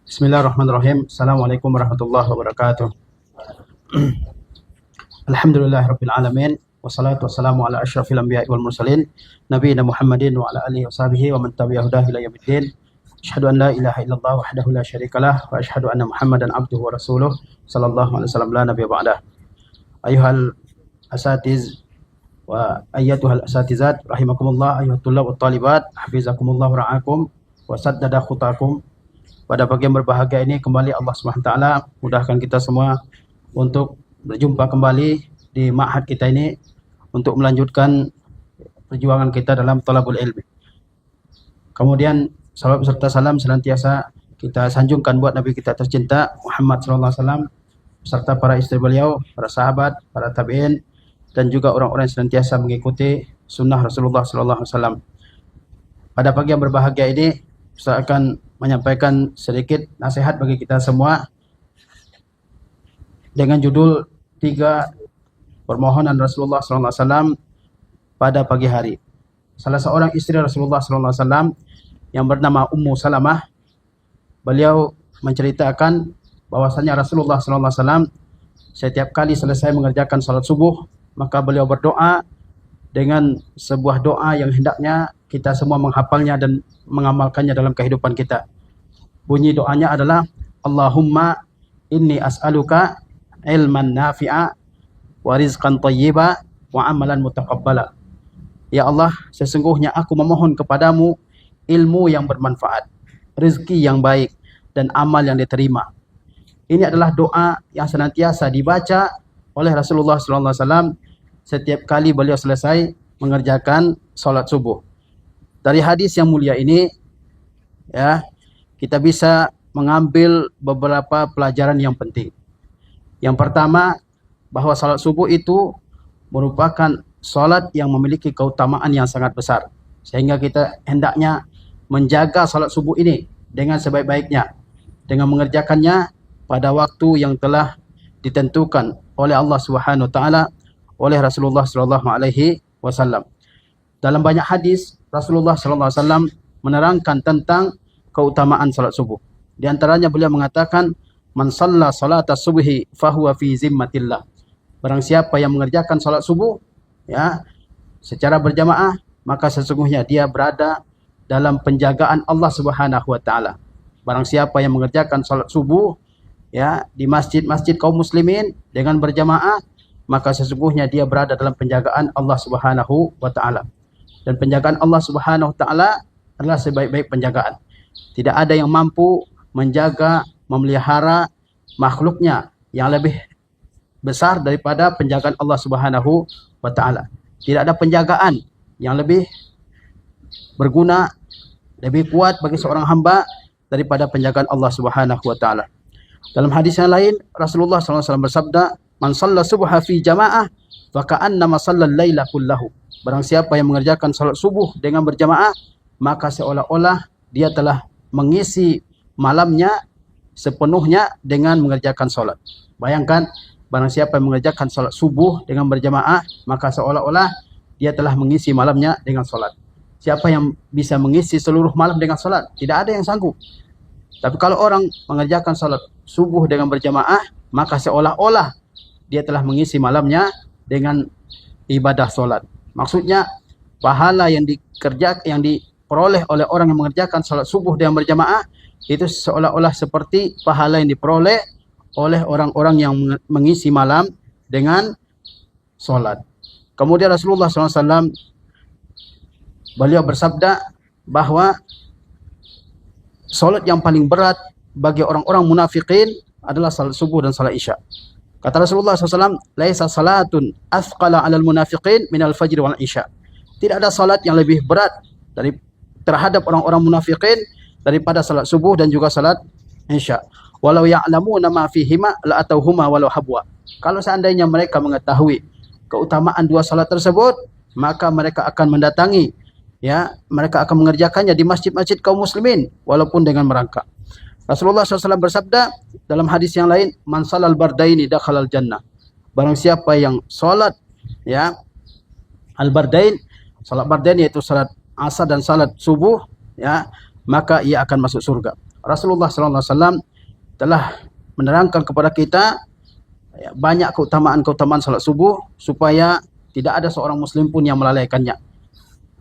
Bismillahirrahmanirrahim. Assalamualaikum warahmatullahi wabarakatuh. Alhamdulillahirabbil alamin wassalatu wassalamu ala asyrafil anbiya'i wal mursalin nabiyina Muhammadin wa ala alihi washabihi wa man tabi'ahu ila yaumiddin. Asyhadu an la ilaha illallah wahdahu la syarikalah wa asyhadu anna Muhammadan abduhu wa rasuluh sallallahu alaihi wasallam la nabiyya ba'dah. Ayuhal asatiz wa ayyatuhal asatizat rahimakumullah ayyuhat tullab wat talibat hafizakumullah wa ra'akum wa saddada khutakum. Pada pagi yang berbahagia ini kembali Allah SWT mudahkan kita semua untuk berjumpa kembali di ma'had kita ini untuk melanjutkan perjuangan kita dalam talabul ilmi. Kemudian salawat serta salam senantiasa kita sanjungkan buat Nabi kita tercinta Muhammad SAW serta para istri beliau, para sahabat, para tabi'in dan juga orang-orang yang senantiasa mengikuti sunnah Rasulullah SAW. Pada pagi yang berbahagia ini saya akan menyampaikan sedikit nasihat bagi kita semua dengan judul 3 permohonan Rasulullah SAW pada pagi hari. Salah seorang istri Rasulullah SAW yang bernama Ummu Salamah, beliau menceritakan bahwasanya Rasulullah SAW setiap kali selesai mengerjakan salat subuh, maka beliau berdoa dengan sebuah doa yang hendaknya kita semua menghafalnya dan mengamalkannya dalam kehidupan kita. Bunyi doanya adalah Allahumma inni as'aluka ilman nafi'a wa rizqan thayyiba wa amalan mutaqabbala. Ya Allah, sesungguhnya aku memohon kepadamu ilmu yang bermanfaat, rezeki yang baik dan amal yang diterima. Ini adalah doa yang senantiasa dibaca oleh Rasulullah SAW setiap kali beliau selesai mengerjakan salat subuh. Dari hadis yang mulia ini, ya, kita bisa mengambil beberapa pelajaran yang penting. Yang pertama, bahwa salat subuh itu merupakan salat yang memiliki keutamaan yang sangat besar. Sehingga kita hendaknya menjaga salat subuh ini dengan sebaik-baiknya, dengan mengerjakannya pada waktu yang telah ditentukan oleh Allah Subhanahu wa taala, oleh Rasulullah sallallahu alaihi wasallam. Dalam banyak hadis Rasulullah sallallahu alaihi wasallam menerangkan tentang keutamaan salat subuh. Di antaranya beliau mengatakan, "Man shalla salata subhi fahuwa fi zimmatillah." Barang siapa yang mengerjakan salat subuh ya secara berjamaah, maka sesungguhnya dia berada dalam penjagaan Allah Subhanahu wa taala. Barang siapa yang mengerjakan salat subuh ya di masjid-masjid kaum muslimin dengan berjamaah, maka sesungguhnya dia berada dalam penjagaan Allah Subhanahu wa taala. Dan penjagaan Allah Subhanahu wa taala adalah sebaik-baik penjagaan. Tidak ada yang mampu menjaga, memelihara makhluknya yang lebih besar daripada penjagaan Allah Subhanahu wa taala. Tidak ada penjagaan yang lebih berguna, lebih kuat bagi seorang hamba daripada penjagaan Allah Subhanahu wa taala. Dalam hadis yang lain Rasulullah SAW bersabda, "Man shalla subha fi jamaah fa ka'annama shallal laila kullahu." Barang siapa yang mengerjakan salat subuh dengan berjamaah, maka seolah-olah dia telah mengisi malamnya sepenuhnya dengan mengerjakan salat. Bayangkan, barang siapa yang mengerjakan salat subuh dengan berjamaah, maka seolah-olah dia telah mengisi malamnya dengan salat. Siapa yang bisa mengisi seluruh malam dengan salat? Tidak ada yang sanggup. Tapi kalau orang mengerjakan salat subuh dengan berjamaah, maka seolah-olah dia telah mengisi malamnya dengan ibadah salat. Maksudnya pahala yang diperoleh oleh orang yang mengerjakan salat subuh dengan berjamaah itu seolah-olah seperti pahala yang diperoleh oleh orang-orang yang mengisi malam dengan salat. Kemudian Rasulullah SAW beliau bersabda bahwa salat yang paling berat bagi orang-orang munafikin adalah salat subuh dan salat isya. Kata Rasulullah SAW, "Laisa salatun athqala 'alal munafiqin minal fajr wal isya." Tidak ada salat yang lebih berat terhadap orang-orang munafikin daripada salat subuh dan juga salat isya. Walau ya'lamuna ma fihima la atauhuma walau habwa. Kalau seandainya mereka mengetahui keutamaan dua salat tersebut, maka mereka akan mendatangi mereka akan mengerjakannya di masjid-masjid kaum muslimin walaupun dengan merangkak. Rasulullah SAW bersabda dalam hadis yang lain, "Man shalal bardaini dakhalal jannah." Barang siapa yang salat al-bardain, salat bardain yaitu salat asar dan salat subuh maka ia akan masuk surga. Rasulullah sallallahu alaihi wasallam telah menerangkan kepada kita banyak keutamaan-keutamaan salat subuh supaya tidak ada seorang muslim pun yang melalaikannya.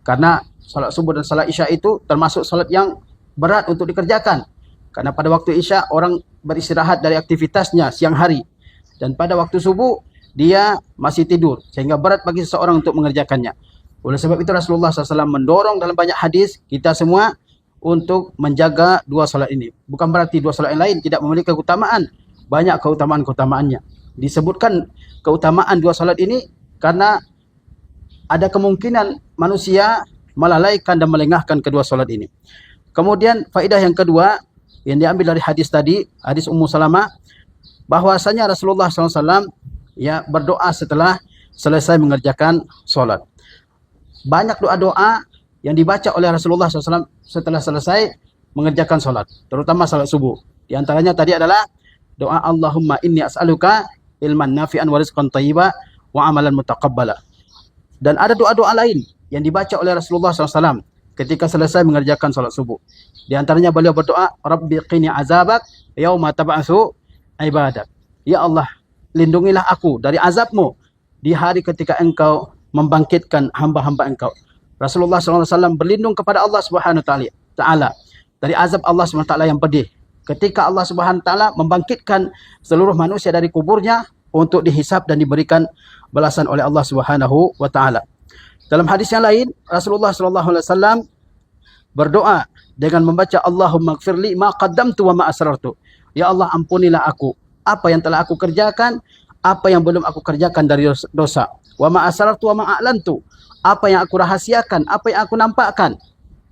Karena salat subuh dan salat isya itu termasuk salat yang berat untuk dikerjakan. Karena pada waktu isya orang beristirahat dari aktivitasnya siang hari, dan pada waktu subuh dia masih tidur, sehingga berat bagi seseorang untuk mengerjakannya. Oleh sebab itu Rasulullah SAW mendorong dalam banyak hadis kita semua untuk menjaga dua salat ini. Bukan berarti dua salat yang lain tidak memiliki keutamaan. Banyak keutamaan-keutamaannya. Disebutkan keutamaan dua salat ini karena ada kemungkinan manusia melalaikan dan melengahkan kedua salat ini. Kemudian faedah yang kedua yang diambil dari hadis tadi, hadis Ummu Salamah, bahwasanya Rasulullah SAW berdoa setelah selesai mengerjakan solat. Banyak doa-doa yang dibaca oleh Rasulullah SAW setelah selesai mengerjakan solat, terutama salat subuh. Di antaranya tadi adalah doa Allahumma inni as'aluka ilman nafi'an wa rizqan thayyiba wa amalan mutaqabbala. Dan ada doa-doa lain yang dibaca oleh Rasulullah SAW ketika selesai mengerjakan salat subuh. Di antaranya beliau berdoa, Rabbi qini azabak yauma tab'atsu ibadak. Ya Allah, lindungilah aku dari azabmu di hari ketika engkau membangkitkan hamba-hamba engkau. Rasulullah SAW berlindung kepada Allah Subhanahu wa Ta'ala dari azab Allah Subhanahu wa Ta'ala yang pedih. Ketika Allah Subhanahu wa Ta'ala membangkitkan seluruh manusia dari kuburnya untuk dihisab dan diberikan balasan oleh Allah Subhanahu wa Ta'ala. Dalam hadis yang lain, Rasulullah SAW berdoa dengan membaca Allahumma gfirli ma qaddamtu wa ma asrartu. Ya Allah, ampunilah aku apa yang telah aku kerjakan, apa yang belum aku kerjakan dari dosa. Wa ma asrartu wa ma a'lantu. Apa yang aku rahasiakan, apa yang aku nampakkan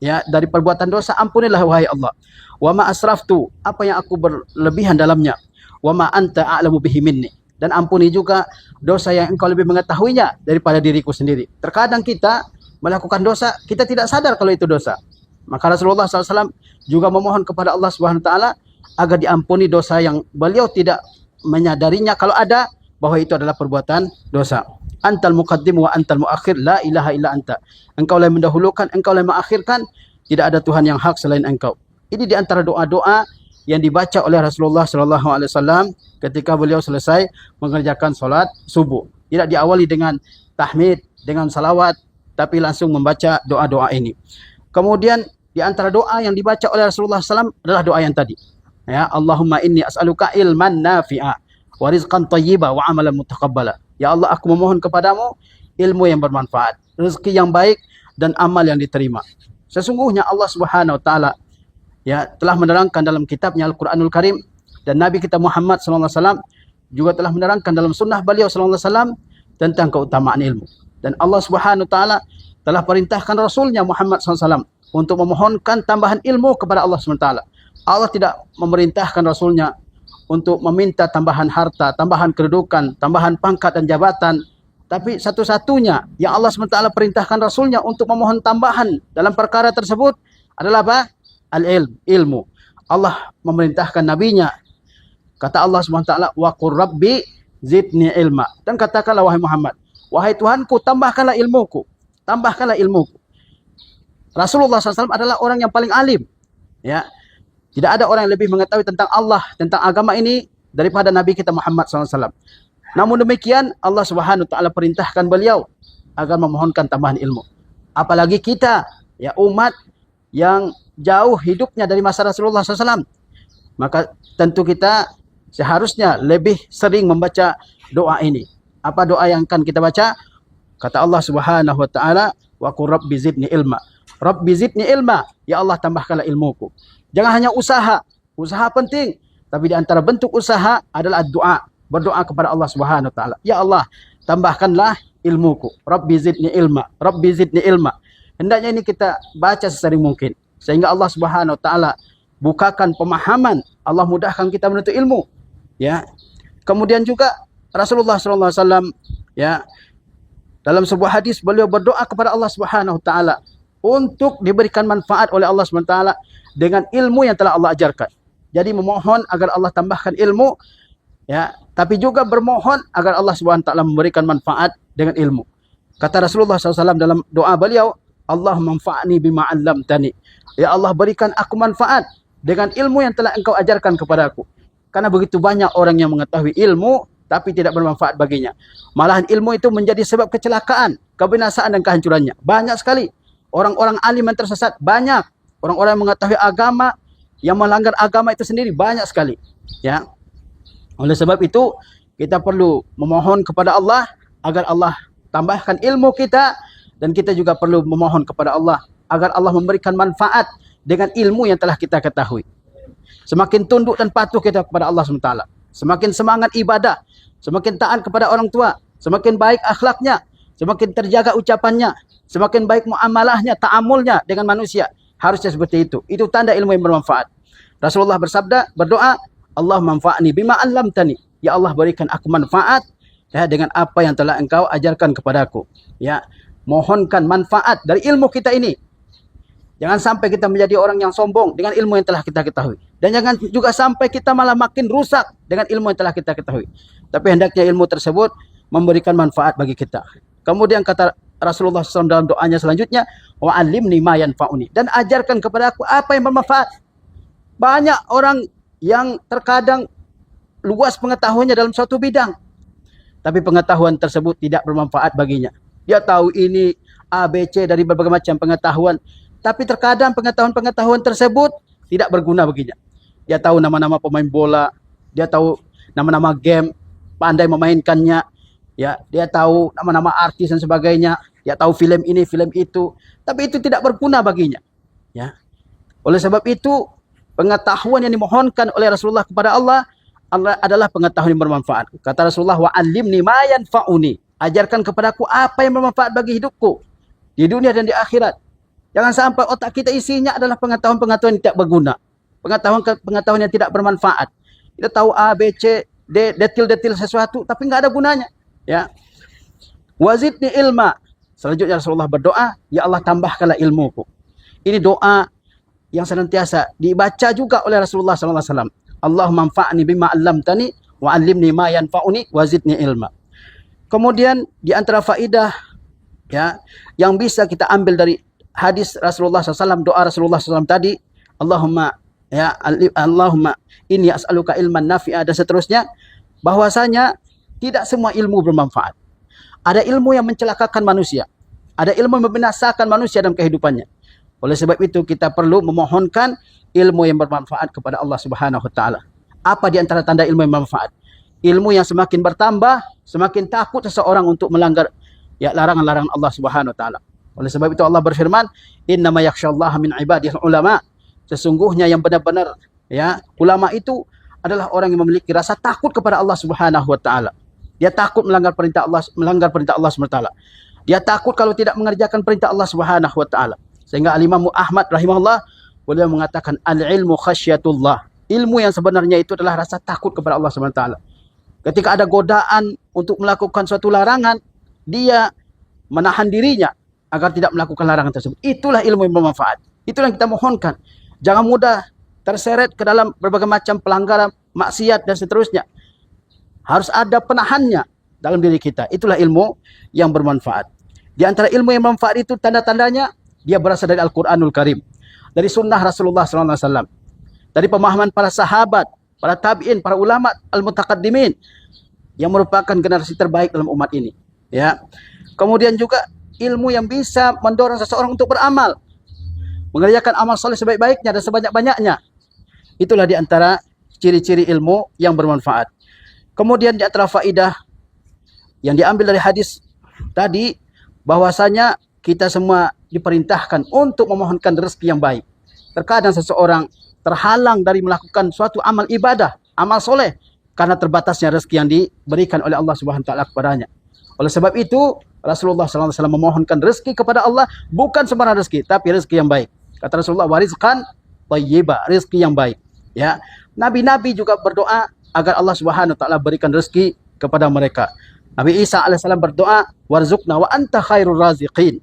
dari perbuatan dosa, ampunilah wahai Allah. Wa ma asraftu, apa yang aku berlebihan dalamnya. Wa ma anta a'lamu bihi minni. Dan ampuni juga dosa yang engkau lebih mengetahuinya daripada diriku sendiri. Terkadang kita melakukan dosa, kita tidak sadar kalau itu dosa. Maka Rasulullah SAW juga memohon kepada Allah Subhanahu wa Ta'ala agar diampuni dosa yang beliau tidak menyadarinya kalau ada, bahwa itu adalah perbuatan dosa. Antal muqaddim wa antal muakhir, la ilaha illa anta. Engkau lah yang mendahulukan, engkau lah yang mengakhirkan, tidak ada Tuhan yang hak selain engkau. Ini di antara doa-doa yang dibaca oleh Rasulullah SAW ketika beliau selesai mengerjakan solat subuh. Tidak diawali dengan tahmid, dengan salawat, tapi langsung membaca doa-doa ini. Kemudian di antara doa yang dibaca oleh Rasulullah SAW adalah doa yang tadi. Ya, Allahumma inni as'aluka ilman nafi'a wa rizqan thayyiba wa amalan mutaqabbala. Ya Allah, aku memohon kepadamu ilmu yang bermanfaat, rezeki yang baik, dan amal yang diterima. Sesungguhnya Allah Subhanahu wa Ta'ala telah menerangkan dalam kitabnya Al-Quranul Karim, dan Nabi kita Muhammad SAW juga telah menerangkan dalam sunnah beliau SAW tentang keutamaan ilmu. Dan Allah Subhanahu wa Ta'ala telah perintahkan Rasulnya Muhammad SAW untuk memohonkan tambahan ilmu kepada Allah SWT. Allah tidak memerintahkan Rasulnya untuk meminta tambahan harta, tambahan kedudukan, tambahan pangkat dan jabatan. Tapi satu-satunya yang Allah SWT perintahkan Rasulnya untuk memohon tambahan dalam perkara tersebut adalah apa? Al-ilm, ilmu. Allah memerintahkan nabinya. Kata Allah SWT, wa qur rabbi zidni ilma. Dan katakanlah wahai Muhammad, wahai Tuhanku, tambahkanlah ilmuku. Tambahkanlah ilmuku. Rasulullah SAW adalah orang yang paling alim. Tidak ada orang yang lebih mengetahui tentang Allah, tentang agama ini daripada Nabi kita Muhammad SAW. Namun demikian, Allah Subhanahu wa Ta'ala perintahkan beliau agar memohonkan tambahan ilmu. Apalagi kita, umat yang jauh hidupnya dari masa Rasulullah SAW. Maka tentu kita seharusnya lebih sering membaca doa ini. Apa doa yang akan kita baca? Kata Allah Subhanahu wa Ta'ala, wa qur rabbi zidni ilma. Rabbi zidni ilma. Ya Allah, tambahkanlah ilmuku. Jangan hanya usaha. Usaha penting. Tapi di antara bentuk usaha adalah doa. Berdoa kepada Allah Subhanahu wa Ta'ala. Ya Allah, tambahkanlah ilmuku. Rabbi zidni ilma. Rabbi zidni ilma. Hendaknya ini kita baca sesering mungkin. Sehingga Allah Subhanahu wa Ta'ala bukakan pemahaman. Allah mudahkan kita menuntut ilmu. Kemudian juga Rasulullah SAW dalam sebuah hadis beliau berdoa kepada Allah Subhanahu wa Ta'ala untuk diberikan manfaat oleh Allah Subhanahu wa Ta'ala dengan ilmu yang telah Allah ajarkan. Jadi memohon agar Allah tambahkan ilmu, tapi juga bermohon agar Allah Subhanahu wa Ta'ala memberikan manfaat dengan ilmu. Kata Rasulullah SAW dalam doa beliau, Allahumma anfa'ni bima 'allamtani. Ya Allah, berikan aku manfaat dengan ilmu yang telah engkau ajarkan kepadaku. Karena begitu banyak orang yang mengetahui ilmu tapi tidak bermanfaat baginya. Malahan ilmu itu menjadi sebab kecelakaan, kebinasaan dan kehancurannya. Banyak sekali orang-orang alim yang tersesat, banyak orang-orang yang mengetahui agama yang melanggar agama itu sendiri, banyak sekali. Ya. Oleh sebab itu kita perlu memohon kepada Allah agar Allah tambahkan ilmu kita, dan kita juga perlu memohon kepada Allah agar Allah memberikan manfaat dengan ilmu yang telah kita ketahui. Semakin tunduk dan patuh kita kepada Allah SWT, semakin semangat ibadah, semakin taat kepada orang tua, semakin baik akhlaknya, semakin terjaga ucapannya, semakin baik muamalahnya, ta'amulnya dengan manusia. Harusnya seperti itu. Itu tanda ilmu yang bermanfaat. Rasulullah bersabda, berdoa, Allah manfa'ni bima 'allamtani. Ya Allah, berikan aku manfaat ya, dengan apa yang telah engkau ajarkan kepadaku. Ya, mohonkan manfaat dari ilmu kita ini. Jangan sampai kita menjadi orang yang sombong dengan ilmu yang telah kita ketahui. Dan jangan juga sampai kita malah makin rusak dengan ilmu yang telah kita ketahui. Tapi hendaknya ilmu tersebut memberikan manfaat bagi kita. Kemudian kata Rasulullah SAW dalam doanya selanjutnya, wa'allimni ma yanfa'uni. Dan ajarkan kepada aku apa yang bermanfaat. Banyak orang yang terkadang luas pengetahuannya dalam suatu bidang, tapi pengetahuan tersebut tidak bermanfaat baginya. Dia tahu ini A, B, C dari berbagai macam pengetahuan, tapi terkadang pengetahuan-pengetahuan tersebut tidak berguna baginya. Dia tahu nama-nama pemain bola, dia tahu nama-nama game, pandai memainkannya, ya, dia tahu nama-nama artis dan sebagainya, dia tahu film ini, film itu, tapi itu tidak berguna baginya. Ya. Oleh sebab itu, pengetahuan yang dimohonkan oleh Rasulullah kepada Allah adalah pengetahuan yang bermanfaat. Kata Rasulullah, wa'allimni ma yanfa'uni. Ajarkan kepadaku apa yang bermanfaat bagi hidupku di dunia dan di akhirat. Jangan sampai otak kita isinya adalah pengetahuan-pengetahuan yang tidak berguna, pengetahuan yang tidak bermanfaat. Kita tahu A, B, C, D, detil-detil sesuatu, tapi nggak ada gunanya. Ya. Wazidni ilma. Selanjutnya Rasulullah berdoa, ya Allah, tambahkanlah ilmuku. Ini doa yang senantiasa dibaca juga oleh Rasulullah SAW. Allahumma anfa'ni bima 'allamtani wa 'allimni ma yanfa'uni wa zidni ilma. Kemudian di antara faidah ya yang bisa kita ambil dari hadis Rasulullah SAW, doa Rasulullah SAW tadi, Allahumma inni as'aluka ilman nafi'a, dan seterusnya, bahwasanya tidak semua ilmu bermanfaat. Ada ilmu yang mencelakakan manusia, ada ilmu yang membinasakan manusia dalam kehidupannya. Oleh sebab itu kita perlu memohonkan ilmu yang bermanfaat kepada Allah Subhanahu wa taala. Apa di antara tanda ilmu yang bermanfaat? Ilmu yang semakin bertambah, semakin takut seseorang untuk melanggar ya larangan-larangan Allah Subhanahu wa taala. Oleh sebab itu Allah berfirman, "Innama yakhsyallaha min ibadihil ulama." Sesungguhnya yang benar-benar ya ulama itu adalah orang yang memiliki rasa takut kepada Allah Subhanahu wa taala. Dia takut melanggar perintah Allah Subhanahu wa taala. Dia takut kalau tidak mengerjakan perintah Allah Subhanahu wa taala. Sehingga Al-Imam Ahmad rahimahullah beliau mengatakan al-ilmu khasyatullah. Ilmu yang sebenarnya itu adalah rasa takut kepada Allah Subhanahu wa taala. Ketika ada godaan untuk melakukan suatu larangan, dia menahan dirinya agar tidak melakukan larangan tersebut. Itulah ilmu yang bermanfaat. Itulah yang kita mohonkan. Jangan mudah terseret ke dalam berbagai macam pelanggaran, maksiat dan seterusnya. Harus ada penahannya dalam diri kita. Itulah ilmu yang bermanfaat. Di antara ilmu yang bermanfaat itu tanda-tandanya dia berasal dari Al-Quranul Karim, dari sunnah Rasulullah SAW, dari pemahaman para sahabat, para tabi'in, para ulama al-mutaqaddimin yang merupakan generasi terbaik dalam umat ini. Ya. Kemudian juga ilmu yang bisa mendorong seseorang untuk beramal, mengerjakan amal soleh sebaik-baiknya dan sebanyak-banyaknya. Itulah di antara ciri-ciri ilmu yang bermanfaat. Kemudian di antara faidah yang diambil dari hadis tadi, bahwasanya kita semua diperintahkan untuk memohonkan rezeki yang baik. Terkadang seseorang terhalang dari melakukan suatu amal ibadah, amal soleh, karena terbatasnya rezeki yang diberikan oleh Allah Subhanahu wa taala kepadanya. Oleh sebab itu, Rasulullah SAW memohonkan rezeki kepada Allah, bukan sembarang rezeki, tapi rezeki yang baik. Kata Rasulullah, warizqan thayyiba, rezeki yang baik. Ya, nabi-nabi juga berdoa agar Allah Subhanahu wa taala berikan rezeki kepada mereka. Nabi Isa alaihissalam berdoa, warzuqna wa anta khairur raziqin.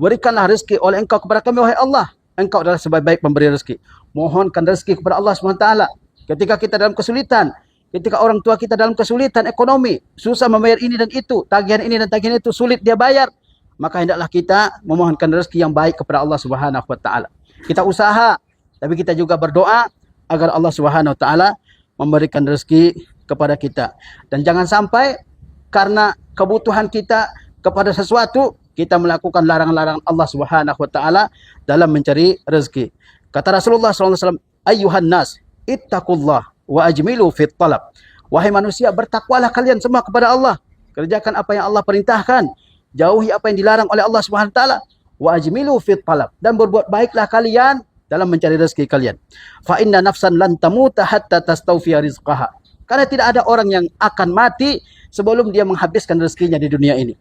Berikanlah rezeki oleh engkau kepada kami, wahai Allah. Engkau adalah sebaik-baik pemberi rezeki. Mohonkan rezeki kepada Allah Subhanahu wa taala. Ketika kita dalam kesulitan, ketika orang tua kita dalam kesulitan ekonomi, susah membayar ini dan itu, tagihan ini dan tagihan itu, sulit dia bayar, maka hendaklah kita memohonkan rezeki yang baik kepada Allah Subhanahu wa taala. Kita usaha, tapi kita juga berdoa agar Allah Subhanahu wa taala memberikan rezeki kepada kita. Dan jangan sampai karena kebutuhan kita kepada sesuatu, kita melakukan larangan-larangan Allah Subhanahu wa taala dalam mencari rezeki. Kata Rasulullah SAW, "Ayyuhan nas, ittaqullah wa ajmilu fit talab." Wahai manusia, bertakwalah kalian semua kepada Allah. Kerjakan apa yang Allah perintahkan, jauhi apa yang dilarang oleh Allah Subhanahu wa taala. Wa ajmilu fit talab, dan berbuat baiklah kalian dalam mencari rezeki kalian. Fa inna nafsan lan tamuta hatta tastawfiya rizqaha. Karena tidak ada orang yang akan mati sebelum dia menghabiskan rezekinya di dunia ini.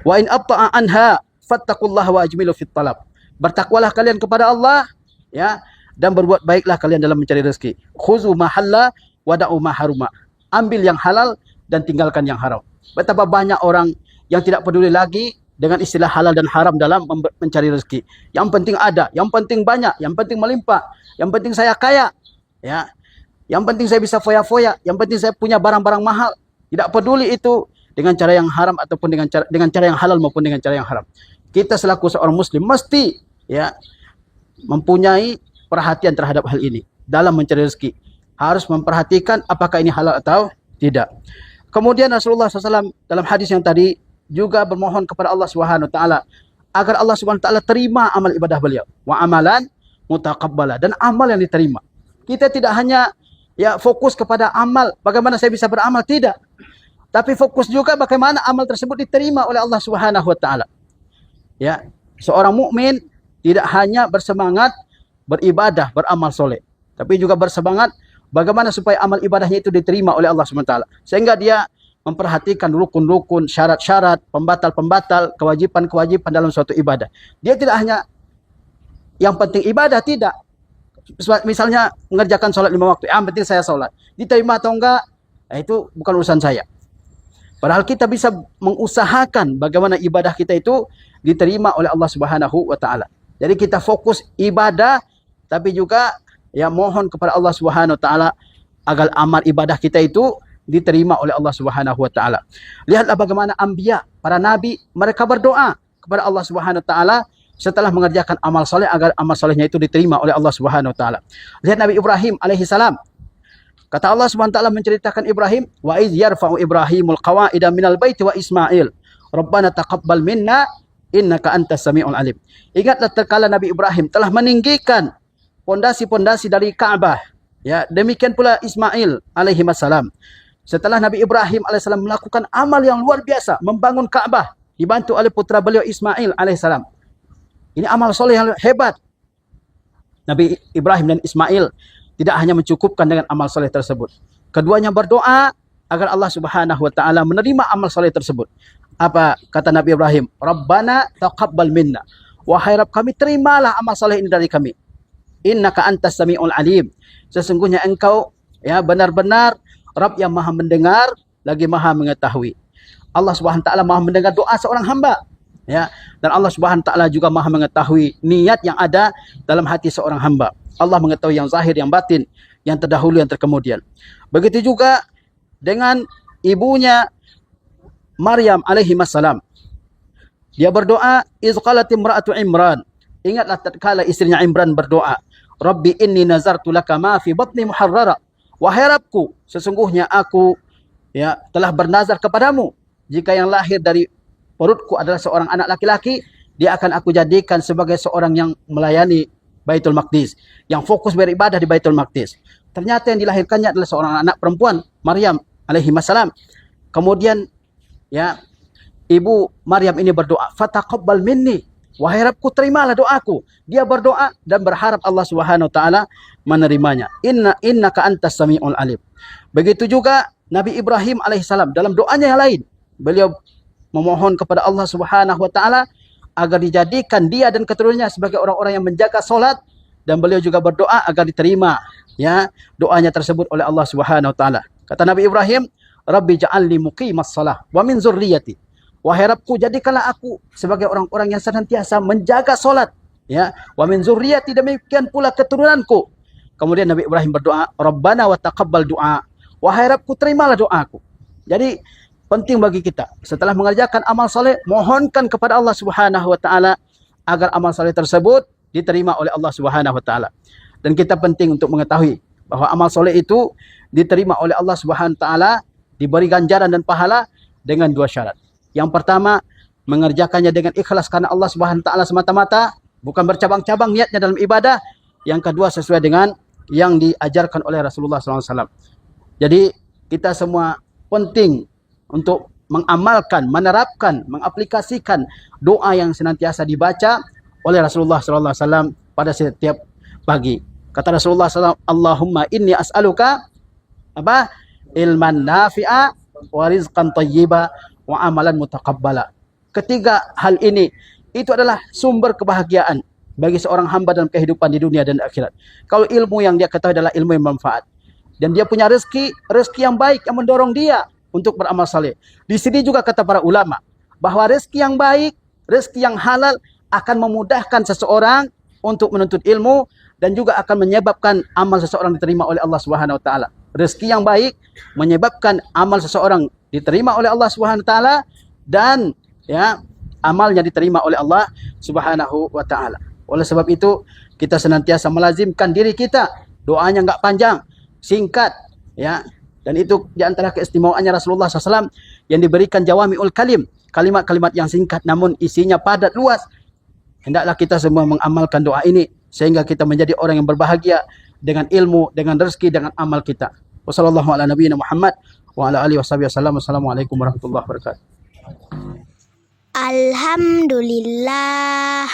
Wa in abta'a anha fattaqullaha wa ajmilu fit talab. Bertakwalah kalian kepada Allah, ya, dan berbuat baiklah kalian dalam mencari rezeki. Khuzu ma halla wa da'u ma haruma. Ambil yang halal dan tinggalkan yang haram. Betapa banyak orang yang tidak peduli lagi dengan istilah halal dan haram dalam mencari rezeki. Yang penting ada, yang penting banyak, yang penting melimpah, yang penting saya kaya, ya. Yang penting saya bisa foya-foya, yang penting saya punya barang-barang mahal. Tidak peduli itu dengan cara yang haram ataupun dengan cara yang halal maupun dengan cara yang haram. Kita selaku seorang muslim mesti, ya, mempunyai perhatian terhadap hal ini dalam mencari rezeki. Harus memperhatikan apakah ini halal atau tidak. Kemudian Rasulullah SAW dalam hadis yang tadi juga bermohon kepada Allah Subhanahu wa taala agar Allah Subhanahu wa taala terima amal ibadah beliau. Wa amalan mutaqabbala, dan amal yang diterima. Kita tidak hanya, ya, fokus kepada amal, bagaimana saya bisa beramal, tidak. Tapi fokus juga bagaimana amal tersebut diterima oleh Allah Subhanahu wa taala. Ya, seorang mukmin tidak hanya bersemangat beribadah, beramal soleh, tapi juga bersemangat bagaimana supaya amal ibadahnya itu diterima oleh Allah Subhanahu wa taala. Sehingga dia memperhatikan rukun-rukun, syarat-syarat, pembatal-pembatal, kewajiban-kewajiban dalam suatu ibadah. Dia tidak hanya yang penting ibadah, tidak. Misalnya mengerjakan sholat 5 waktu, yang penting saya sholat. Diterima atau enggak, itu bukan urusan saya. Padahal kita bisa mengusahakan bagaimana ibadah kita itu diterima oleh Allah Subhanahu wa taala. Jadi kita fokus ibadah, tapi juga, ya, mohon kepada Allah Subhanahu wa taala agar amal ibadah kita itu diterima oleh Allah Subhanahu wa taala. Lihatlah bagaimana anbiya, para nabi, mereka berdoa kepada Allah Subhanahu wa taala setelah mengerjakan amal soleh agar amal solehnya itu diterima oleh Allah Subhanahu wa taala. Lihat Nabi Ibrahim alaihi salam. Kata Allah Subhanahu wa taala menceritakan Ibrahim, wa iz yarfa'u Ibrahimul qawaida minal baiti wa Ismail. Rabbana taqabbal minna innaka antas samiul alim. Ingatlah tatkala Nabi Ibrahim telah meninggikan pondasi-pondasi dari Ka'bah, ya, demikian pula Ismail alaihi salam. Setelah Nabi Ibrahim alaihissalam melakukan amal yang luar biasa, membangun Ka'bah, dibantu oleh putra beliau Ismail alaihissalam. Ini amal soleh yang hebat. Nabi Ibrahim dan Ismail tidak hanya mencukupkan dengan amal soleh tersebut. Keduanya berdoa agar Allah Subhanahu wa taala menerima amal soleh tersebut. Apa kata Nabi Ibrahim? Rabbana taqabbal minna. Wahai Rabb kami, terimalah amal soleh ini dari kami. Innaka antas samiul alim. Sesungguhnya engkau, ya, benar-benar Rabb yang maha mendengar lagi maha mengetahui. Allah Subhanahu wa taala maha mendengar doa seorang hamba, ya, dan Allah Subhanahu wa taala juga maha mengetahui niat yang ada dalam hati seorang hamba. Allah mengetahui yang zahir, yang batin, yang terdahulu, yang terkemudian. Begitu juga dengan ibunya Maryam alaihi salam. Dia berdoa, iz qalat imra'atu Imran. Ingatlah tatkala istrinya Imran berdoa, Rabbi inni nazartu laka ma fi batni muharrara. Wahai Rabbku, sesungguhnya aku, ya, telah bernazar kepadamu, jika yang lahir dari perutku adalah seorang anak laki-laki, dia akan aku jadikan sebagai seorang yang melayani Baitul Maqdis, yang fokus beribadah di Baitul Maqdis. Ternyata yang dilahirkannya adalah seorang anak perempuan, Maryam alaihi salam. Kemudian, ya, ibu Maryam ini berdoa, fataqabbal minni. Wahai Rabbku, terimalah doaku. Dia berdoa dan berharap Allah Subhanahu wa taala menerimanya. Innaka antas samiul alim. Begitu juga Nabi Ibrahim alaihissalam dalam doanya yang lain. Beliau memohon kepada Allah Subhanahu wa taala agar dijadikan dia dan keturunannya sebagai orang-orang yang menjaga solat, dan beliau juga berdoa agar diterima, ya, doanya tersebut oleh Allah Subhanahu wa taala. Kata Nabi Ibrahim, Rabbi ja'alni muqimas shalah wa min dzurriyyati. Wahai Rabbku, jadikanlah aku sebagai orang-orang yang senantiasa menjaga solat, ya, wa min dzurriyyati, demikian pula keturunanku. Kemudian Nabi Ibrahim berdoa, Rabbana wa taqabbal du'a. Wahai Rabbku, terimalah doaku. Jadi penting bagi kita setelah mengerjakan amal soleh, mohonkan kepada Allah Subhanahu wa taala agar amal soleh tersebut diterima oleh Allah Subhanahu wa taala. Dan kita penting untuk mengetahui bahwa amal soleh itu diterima oleh Allah Subhanahu wa taala, diberi ganjaran dan pahala dengan 2 syarat. Yang pertama, mengerjakannya dengan ikhlas karena Allah Subhanahu wa taala semata-mata, bukan bercabang-cabang niatnya dalam ibadah. Yang kedua, sesuai dengan yang diajarkan oleh Rasulullah SAW. Jadi kita semua penting untuk mengamalkan, menerapkan, mengaplikasikan doa yang senantiasa dibaca oleh Rasulullah SAW pada setiap pagi. Kata Rasulullah SAW, Allahumma inni as'aluka apa? Ilman nafi'a wa rizqan thayyiba wa amalan mutaqabbala. Ketiga hal ini itu adalah sumber kebahagiaan bagi seorang hamba dalam kehidupan di dunia dan akhirat. Kalau ilmu yang dia ketahui adalah ilmu yang bermanfaat, dan dia punya rezeki yang baik yang mendorong dia untuk beramal saleh. Di sini juga kata para ulama bahwa rezeki yang baik, rezeki yang halal akan memudahkan seseorang untuk menuntut ilmu dan juga akan menyebabkan amal seseorang diterima oleh Allah Subhanahu wa taala. Rezeki yang baik menyebabkan amal seseorang diterima oleh Allah Subhanahu wa taala dan ya amalnya diterima oleh Allah Subhanahu wa taala. Oleh sebab itu kita senantiasa melazimkan diri kita, doanya enggak panjang, singkat ya. Dan itu di antara keistimewaannya Rasulullah SAW yang diberikan jawami'ul kalim, kalimat-kalimat yang singkat namun isinya padat luas. Hendaklah kita semua mengamalkan doa ini sehingga kita menjadi orang yang berbahagia dengan ilmu, dengan rezeki, dengan amal kita. Wassallallahu ala nabiyina Muhammad wa ala alihi wasallam. Wassalamualaikum warahmatullahi wabarakatuh. Alhamdulillah.